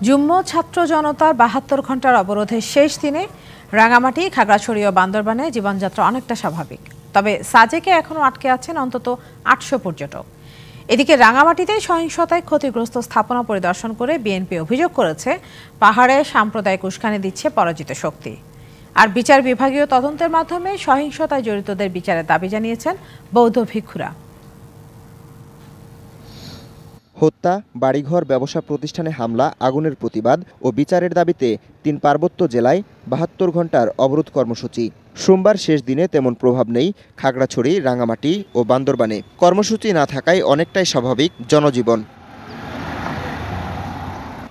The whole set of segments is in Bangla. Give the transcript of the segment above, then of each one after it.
যুগ্ম ছাত্র জনতার ৭২ ঘন্টার অবরোধের শেষ দিনে রাঙামাটি, খাগড়াছড়ি ও বান্দরবানে জীবনযাত্রা অনেকটা স্বাভাবিক। তবে সাজেকে এখনও আটকে আছেন অন্তত ৮০০ পর্যটক। এদিকে রাঙামাটিতে সহিংসতায় ক্ষতিগ্রস্ত স্থাপনা পরিদর্শন করে বিএনপি অভিযোগ করেছে, পাহাড়ে সাম্প্রদায়িক উস্কানি দিচ্ছে পরাজিত শক্তি। আর বিচার বিভাগীয় তদন্তের মাধ্যমে সহিংসতায় জড়িতদের বিচারের দাবি জানিয়েছেন বৌদ্ধ ভিক্ষুরা। হত্যা, বাড়িঘর, ব্যবসা প্রতিষ্ঠানে হামলা, আগুনের প্রতিবাদ ও বিচারের দাবিতে ৩ পার্বত্য জেলায় ৭২ ঘন্টার অবরোধ কর্মসূচি। সোমবার শেষ দিনে তেমন প্রভাব নেই খাগড়াছড়ি, রাঙামাটি ও বান্দরবানে। কর্মসূচি না থাকায় অনেকটাই স্বাভাবিক জনজীবন।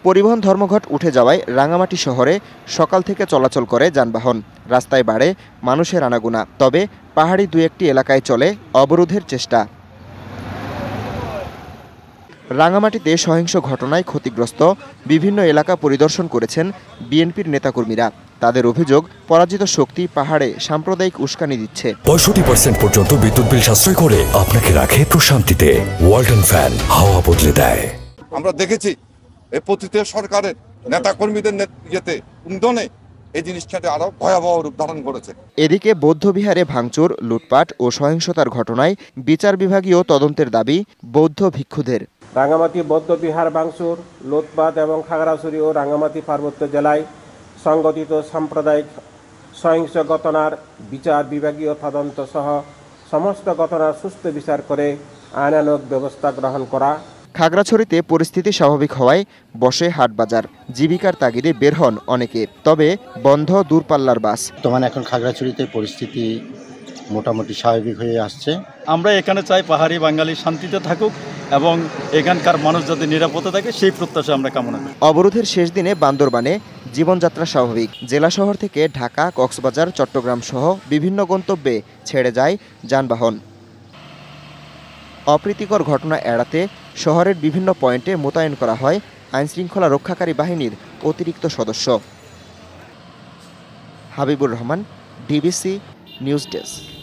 পরিবহন ধর্মঘট উঠে যাওয়ায় রাঙামাটি শহরে সকাল থেকে চলাচল করে যানবাহন। রাস্তায় বাড়ে মানুষের আনাগোনা। তবে পাহাড়ি দু একটি এলাকায় চলে অবরোধের চেষ্টা। রাঙামাটিতে সহিংস ঘটনায় ক্ষতিগ্রস্ত বিভিন্ন এলাকা পরিদর্শন করেছেন বিএনপির নেতাকর্মীরা। তাদের অভিযোগ, পরাজিত শক্তি পাহাড়ে সাম্প্রদায়িক উস্কানি দিচ্ছে। ৬৫% পর্যন্ত বিদ্যুৎ বিল সাশ্রয় করে আপনাকে রাখে প্রশান্তিতে। ওয়ালটন ফ্যান হাওয়া বদলে দেয়। আমরা দেখেছি এই পতিত সরকারের নেতাকর্মীদের ইন্ধনে এই জিনিসটাতে আরো ভয়াবহ রূপ ধারণ করেছে। এদিকে বৌদ্ধবিহারে ভাঙচুর, লুটপাট ও সহিংসতার ঘটনায় বিচার বিভাগীয় তদন্তের দাবি বৌদ্ধ ভিক্ষুদের। রাঙামাটি বৌদ্ধবিহার ভাঙচুর, লুটপাট এবং খাগড়াছড়ি ও রাঙামাটি পার্বত্য জেলায় সংগঠিত সাম্প্রদায়িক সহিংস ঘটনার বিচার বিভাগীয় তদন্ত সহ সমস্ত ঘটনার সুষ্ঠু বিচার করে আইনানুগ ব্যবস্থা গ্রহণ করা। খাগড়াছড়িতে পরিস্থিতি স্বাভাবিক হওয়ায় বসে হাটবাজার। জীবিকার তাগিদে বের হন অনেকে। তবে বন্ধ দূরপাল্লার বাস। বর্তমানে এখন খাগড়াছড়িতে পরিস্থিতি মোটামুটি স্বাভাবিক হয়ে আসছে। আমরা এখানে চাই পাহাড়ি বাঙালি শান্তিতে থাকুক এবং এখানকার মানুষ যাতে নিরাপদে থাকে সেই প্রত্যাশা আমরা কামনা করি। অবরোধের শেষ দিনে বান্দরবানে জীবনযাত্রা স্বাভাবিক। জেলা শহর থেকে ঢাকা, কক্সবাজার, চট্টগ্রাম সহ বিভিন্ন গন্তব্যে ছেড়ে যায় যানবাহন। অপ্রীতিকর ঘটনা এড়াতে শহরের বিভিন্ন পয়েন্টে মোতায়েন করা হয় আইনশৃঙ্খলা রক্ষাকারী বাহিনীর অতিরিক্ত সদস্য। Habibur Rahman, DBC news desk.